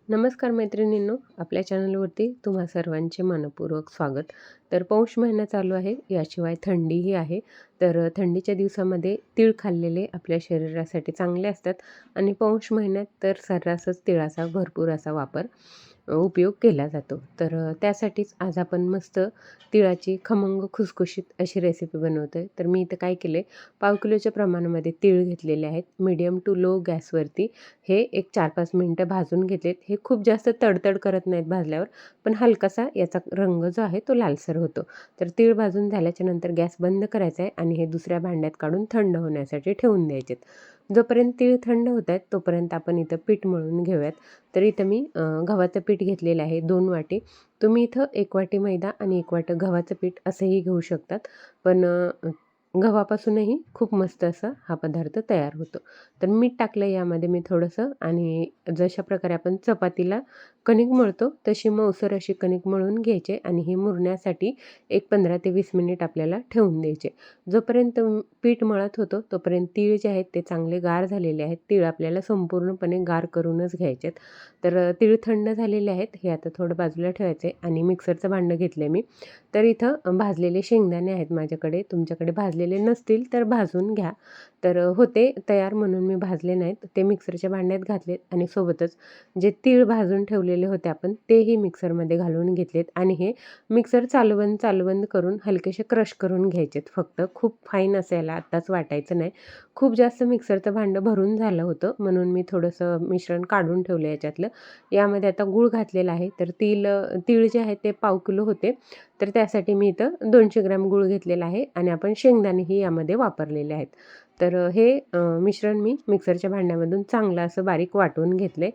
नमस्कार मैत्रिणींनो, आपल्या चॅनलवरती तुम्हा सर्वांचे मनपूर्वक स्वागत. तर पौष महिना चालू आहे, याशिवाय थंडीही आहे. तर थंडीच्या दिवसामध्ये तीळ खाल्लेले आपल्या शरीरासाठी चांगले असतात आणि पौष महिन्यात तर सर्रासच तिळाचा भरपूर असा उपयोग केला जातो. तर त्यासाठीच आज आपण मस्त तिळाची खमंग खुसखुशीत अशी रेसिपी बनवतो आहे. तर मी इथं काय केलं आहे, पाव किलोच्या प्रमाणामध्ये तीळ घेतलेले आहेत. मीडियम टू लो गॅसवरती हे एक 4-5 मिनटं भाजून घेतलेत. हे खूप जास्त तडतड करत नाहीत भाजल्यावर, पण हलकासा याचा रंग जो आहे तो लालसर होतो. तर तीळ भाजून झाल्याच्या नंतर गॅस बंद करायचा आहे आणि हे दुसऱ्या भांड्यात काढून थंड होण्यासाठी ठेवून द्यायचे. जोपर्यंत तीळ थंड होत आहेत तोपर्यंत आपण इथं पीठ मळून घेऊयात. तर इथं मी गव्हाचं पीठ घेतलेलं आहे 2 वाटी. तुम्ही इथं 1 वाटी मैदा आणि 1 वाटी गव्हाचं पीठ असंही घेऊ शकतात. पण गव्हापासूनही खूप मस्त असा हा पदार्थ तयार होतो. तर मीठ टाकलं यामध्ये मी थोडंसं आणि जशा प्रकारे आपण चपातीला कणिक मळतो तशी मऊसर अशी कणिक मळून घ्यायचे आणि हे मुरण्यासाठी एक 15 ते 20 मिनिट आपल्याला ठेवून द्यायचे. जोपर्यंत पीठ मळत होतो तोपर्यंत तीळ जे आहेत ते चांगले गार झालेले आहेत. तीळ आपल्याला संपूर्णपणे गार करूनच घ्यायचे आहेत. तर तीळ थंड झालेले आहेत. हे आता थोडं बाजूला ठेवायचे आणि मिक्सरचं भांडं घेतलं मी. तर इथं भाजलेले शेंगदाणे आहेत माझ्याकडे. तुमच्याकडे भाजलेले नसतील तर भाजून घ्या. तर होते तयार म्हणून मी भाजले नाहीत. ते मिक्सरच्या भांड्यात घातलेत आणि सोबतच जे तीळ भाजून ठेवलेले होते आपण तेही मिक्सरमध्ये घालून घेतलेत आणि हे मिक्सर चालू बंद करून हलकेसे क्रश करून घ्यायचेत फक्त. खूप फाईन असं याला आत्ताच वाटायचं नाही. खूप जास्त मिक्सरचं भांडं भरून झालं होतं म्हणून मी थोडंसं मिश्रण काढून ठेवलं याच्यातलं. यामध्ये आता गूळ घातलेला आहे. तर तीळ जे आहेत ते पाव किलो होते. तर त्यासाठी मी इथं 200 ग्रॅम गूळ घेतलेला आहे आणि आपण शेंगदाणेही यामध्ये वापरलेले आहेत. तर हे मिश्रण मी मिक्सरच्या भांड्यामधून चांगलं असं बारीक वाटून घेतले.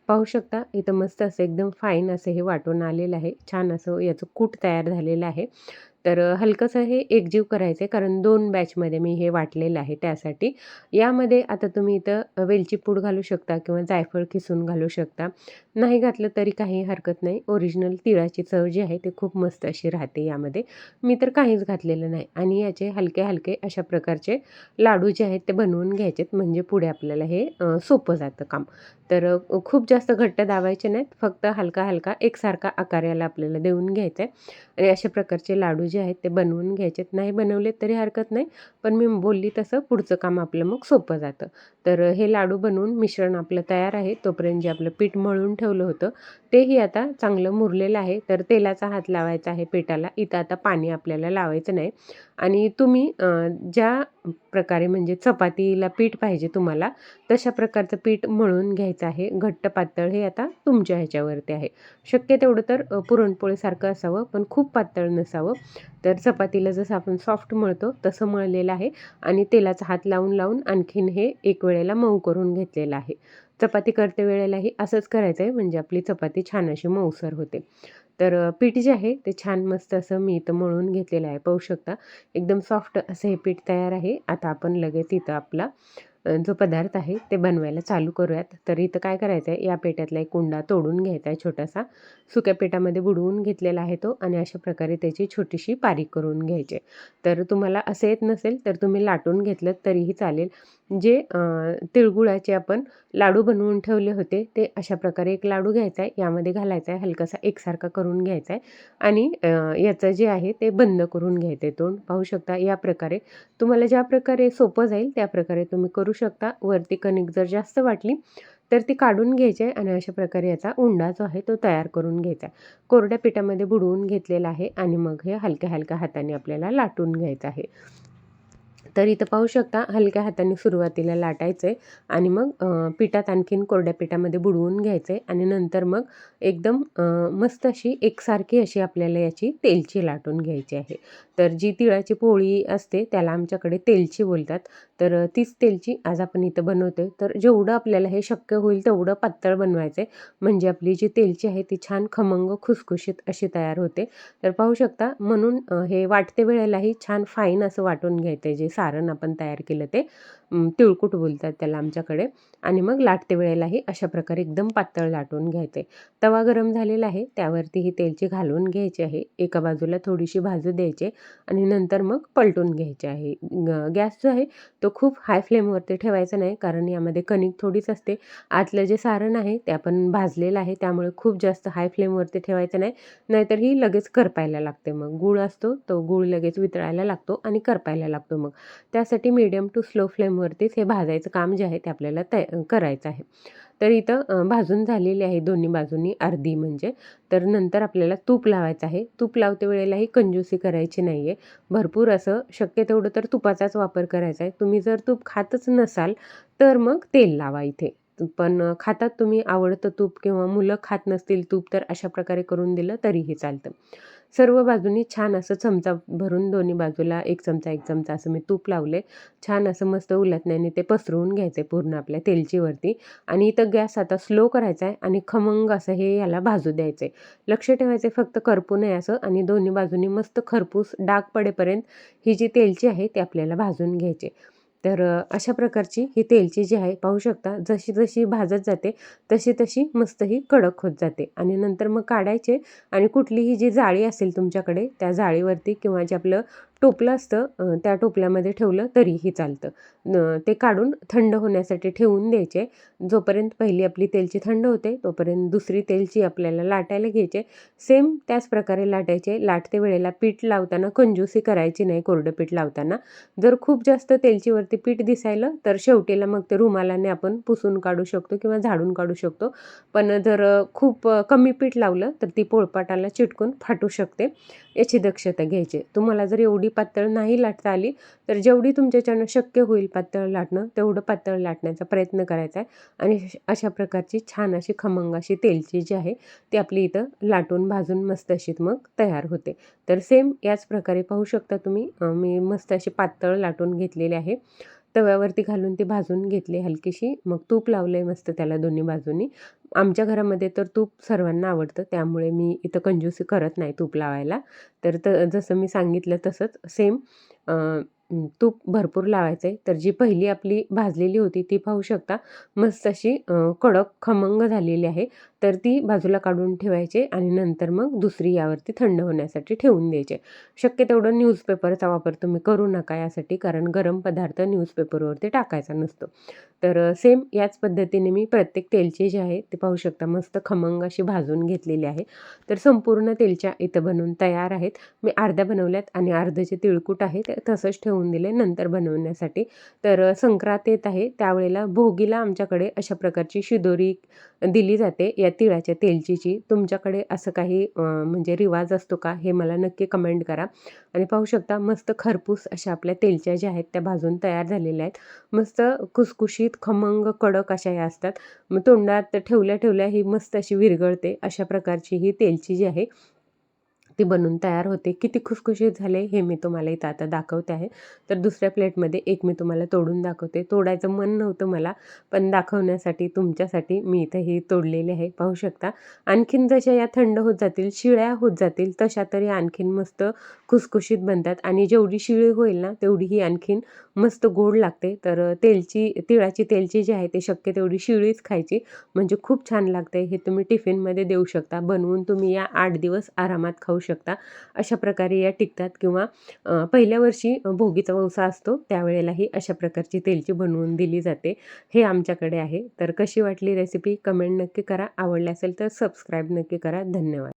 पाहू शकता इथं मस्त असं एकदम फाईन असं हे वाटून आलेलं आहे. छान असं याचं कूट तयार झालेलं आहे. तर हलकंसं हे एकजीव करायचं आहे कारण 2 बॅचमध्ये मी हे वाटलेलं आहे त्यासाठी. यामध्ये आता तुम्ही इथं वेलची पूड घालू शकता किंवा जायफळ किसून घालू शकता. नाही घातलं तरी काही हरकत नाही. ओरिजिनल तिळाची चव जी आहे ती खूप मस्त अशी राहते यामध्ये. मी तर काहीच घातलेलं नाही आणि याचे हलके-हलके अशा प्रकारचे लाडू जे आहेत ते बनवून घ्यायचेत म्हणजे पुढे आपल्याला हे सोपं जातं काम. तर खूप जास्त घट्ट दाबायचे नाहीत. फक्त हलका-हलका एकसारखा आकार याला आपल्याला देऊन घ्यायचा आहे आणि अशा प्रकारचे लाडू जे आहेत ते बनवून घ्यायचेत. नाही बनवले तरी हरकत नाही. पण मी बोलली तसं पुढचं काम आपलं मग सोपं जातं. तर हे लाडू बनवून मिश्रण आपलं तयार आहे. तोपर्यंत जे आपलं पीठ मळून ठेवलं होतं तेही आता चांगलं मुरलेलं आहे. तर तेलाचा हात लावायचा आहे पिठाला. इथं आता पाणी आपल्याला लावायचं नाही आणि तुम्ही ज्या प्रकारे म्हणजे चपातीला पीठ पाहिजे तुम्हाला तशा प्रकारचं पीठ मळून घ्यायचं आहे. घट्ट पातळ हे आता तुमच्या ह्याच्यावरती आहे. शक्य तेवढं तर पुरणपोळीसारखं असावं पण खूप पातळ नसावं. तर चपातीला जसं आपण सॉफ्ट मळतो तसं मळलेलं आहे आणि तेलाचा हात लावून आणखीन हे एक वेळेला मऊ करून घेतलेलं आहे. चपाती करते वेळेलाही असंच करायचं आहे म्हणजे आपली चपाती छान अशी मऊसर होते. तर पीठ जे आहे ते छान मस्त असं मी इथं मळून घेतलेलं आहे. पाहू शकता एकदम सॉफ्ट असं हे पीठ तयार आहे. आता आपण लगेच इथं आपला जो पदार्थ आहे ते बनवायला चालू करूयात. तर इथं काय करायचं आहे, या पेट्यातला एक कुंडा तोडून घ्यायचा आहे छोटासा. सुक्या पिठामध्ये बुडवून घेतलेला आहे तो आणि अशा प्रकारे त्याची छोटीशी पारी करून घ्यायची. तर तुम्हाला असं येत नसेल तर तुम्ही लाटून घेतलं तरीही चालेल. जे तिळगुळाचे आपण लाडू बनवून ठेवले होते ते अशा प्रकारे एक लाडू घ्यायचा आहे, यामध्ये घालायचा आहे, हलकासा एकसारखा करून घ्यायचा आहे आणि याचं जे आहे ते बंद करून घ्यायचं आहे तोंड. पाहू शकता या प्रकारे तुम्हाला ज्या प्रकारे सोपं जाईल त्या प्रकारे तुम्ही करू शकता. वरती कणिक जर जास्त वाटली तर ती काढून घ्यायची आहे आणि अशा प्रकारे याचा उंडा जो आहे तो तयार करून घ्यायचा आहे. कोरड्या पिठामध्ये बुडवून घेतलेला आहे आणि मग हे हलक्या-हलक्या हाताने आपल्याला लाटून घ्यायचं आहे. तर इथं पाहू शकता हलक्या हाताने सुरुवातीला लाटायचं आहे आणि मग पिठात आणखीन कोरड्या पिठामध्ये बुडवून घ्यायचं आहे आणि नंतर मग एकदम मस्त अशी एकसारखी अशी आपल्याला याची तेलची लाटून घ्यायची आहे. तर जी तिळाची पोळी असते त्याला आमच्याकडे तेलची बोलतात. तर तीच तेलची आज आपण इथं बनवतोय. तर जेवढं आपल्याला हे शक्य होईल तेवढं पातळ बनवायचं आहे म्हणजे आपली जी तेलची आहे ती छान खमंग खुसखुशीत अशी तयार होते. तर पाहू शकता म्हणून हे वाटते वेळेलाही छान फाईन असं वाटून घ्यायचं आहे जे सारण आपण तयार केलं ते तिळकुट बोलतात त्याला आमच्याकडे. आणि मग लाटते वेळेलाही अशा प्रकारे एकदम पातळ लाटून घ्यायचे. तवा गरम झालेला आहे, त्यावरती ही तेलची घालून घ्यायची आहे. एका बाजूला थोडीशी भाजू द्यायची आणि नंतर मग पलटून घ्यायचे आहे. गॅस जो आहे तो खूप हाय फ्लेमवरती ठेवायचा नाही, कारण यामध्ये कणिक थोडीच असते. आतलं जे सारण आहे ते आपण भाजलेलं आहे, त्यामुळे खूप जास्त हाय फ्लेमवरती ठेवायचं नाही, नाहीतर ही लगेच करपायला लागते. मग गूळ असतो तो गूळ लगेच वितळायला लागतो आणि करपायला लागतो. मग त्यासाठी मीडियम टू स्लो फ्लेमवरतीच हे भाजायचं काम जे आहे ते आपल्याला करायचं आहे. तर इथं भाजून झालेली आहे दोन्ही बाजूंनी अर्धी म्हणजे. तर नंतर आपल्याला तूप लावायचं आहे. तूप लावते वेळेलाही कंजूसी करायची नाही आहे. भरपूर असं शक्य तेवढं तर तुपाचाच वापर करायचा आहे. तुम्ही जर तूप खातच नसाल तर मग तेल लावा इथे. पण खातात तुम्ही, आवडतं तूप किंवा मुलं खात नसतील तूप, तर अशा प्रकारे करून दिलं तरीही चालतं. सर्व बाजूंनी छान असं चमचा भरून दोन्ही बाजूला 1 चमचा 1 चमचा असं मी तूप लावले. छान असं मस्त उलथण्याने ते पसरवून घ्यायचे पूर्ण आपल्या तेलचीवरती आणि इथं गॅस आता स्लो करायचा आहे आणि खमंग असं हे याला भाजू द्यायचं लक्ष ठेवायचं फक्त करपू नये असं आणि दोन्ही बाजूंनी मस्त खरपूस डाग पडेपर्यंत ही जी तेलची आहे ती आपल्याला भाजून घ्यायची. तर अशा प्रकारची ही तेलची जी आहे पाहू शकता, जशी जशी भाजत जाते तशी तशी मस्त ही कडक होत जाते आणि नंतर मग काढायचे आणि कुठलीही जी जाळी असेल तुमच्याकडे त्या जाळीवरती किंवा जे आपलं टोपलं असतं त्या टोपल्यामध्ये ठेवलं तरीही चालतं. ते काढून थंड होण्यासाठी ठेवून द्यायचे. जोपर्यंत पहिली आपली तेलची थंड होते तोपर्यंत दुसरी तेलची आपल्याला लाटायला घ्यायचे. सेम त्याच प्रकारे लाटायचे. लाटते वेळेला पीठ लावताना कंजूसी करायची नाही कोरडं पीठ लावताना. जर खूप जास्त तेलचीवरती पीठ दिसायलं तर शेवटीला मग ते रुमालाने आपण पुसून काढू शकतो किंवा झाडून काढू शकतो. पण जर खूप कमी पीठ लावलं तर ती पोळपाटाला चिटकून फाटू शकते, याची दक्षता घ्यायची. तुम्हाला जर एवढी पातळ नाही लाटता आली तर जेवढी तुमच्याच्यानं शक्य होईल पातळ लाटणं तेवढं पातळ लाटण्याचा प्रयत्न करायचा आहे आणि अशा प्रकारची छान अशी खमंग अशी तेलची जी आहे ती आपली इथं लाटून भाजून मस्त अशी मग तयार होते. तर सेम याच प्रकारे पाहू शकता तुम्ही, मी मस्त अशी पातळ लाटून घेतलेली आहे. तव्यावरती घालून ती भाजून घेतली हलकीशी. मग तूप लावलं आहे मस्त त्याला दोन्ही बाजूंनी. आमच्या घरामध्ये तर तूप सर्वांना आवडतं, त्यामुळे मी इथं कंजूसी करत नाही तूप लावायला. तर जसं मी सांगितलं तसंच सेम तूप भरपूर लावायचं आहे. तर जी पहिली आपली भाजलेली होती ती पाहू शकता मस्त अशी कडक खमंग झालेली आहे. तर ती बाजूला काढून ठेवायची आणि नंतर मग दुसरी यावरती थंड होण्यासाठी ठेवून द्यायचे. शक्य तेवढं न्यूजपेपरचा वापर तुम्ही करू नका यासाठी, कारण गरम पदार्थ न्यूजपेपरवरती टाकायचा नसतो. तर सेम याच पद्धतीने मी प्रत्येक तेलची जी आहे ते पाहू शकता मस्त खमंग अशी भाजून घेतलेली आहे. तर संपूर्ण तेलच्या इथं बनवून तयार आहेत. मी अर्ध्या बनवल्यात आणि अर्धं जे तिळकूट आहे ते तसंच ठेवून दिले नंतर बनवण्यासाठी. तर संक्रांत येत आहे त्यावेळेला भोगीला आमच्याकडे अशा प्रकारची शिदोरी दिली जाते या तिळाच्या तेलचीची. तुमच्याकडे असं काही म्हणजे रिवाज असतो का, हे मला नक्की कमेंट करा. आणि पाहू शकता मस्त खरपूस अशा आपल्या तेलच्या ज्या आहेत त्या भाजून तयार झालेल्या आहेत. मस्त खुसखुशीत खमंग कडक अशा या असतात. मग तोंडात ठेवल्या ठेवल्या ही मस्त अशी विरघळते. अशा प्रकारची ही तेलची जी आहे ती बनून तयार होते. किती खुसखुशीत झाले हे मी तुम्हाला इथं आता दाखवते आहे. तर दुसऱ्या प्लेटमध्ये एक मी तुम्हाला तोडून दाखवते. तोडायचं मन नव्हतं मला, पण दाखवण्यासाठी तुमच्यासाठी मी इथं ही तोडलेली आहे. पाहू शकता. आणखीन जशा या थंड होत जातील, शिळ्या होत जातील, तशा तरी आणखीन मस्त खुसखुशीत बनतात आणि जेवढी शिळी होईल ना तेवढी ही आणखीन मस्त गोड लागते. तर तिळाची तेलची जी आहे ती शक्य तेवढी शिळीच खायची, म्हणजे खूप छान लागते. हे तुम्ही टिफिनमध्ये देऊ शकता. बनवून तुम्ही या 8 दिवस आरामात खाऊ शकता. अशा प्रकारे या टिकतात किंवा पहिल्या वर्षी भोगीचा ववसा असतो त्यावेळेलाही अशा प्रकारची तेलची बनवून दिली जाते. हे आमच्याकडे आहे. तर कशी वाटली रेसिपी कमेंट नक्की करा. आवडली असेल तर सबस्क्राईब नक्की करा. धन्यवाद.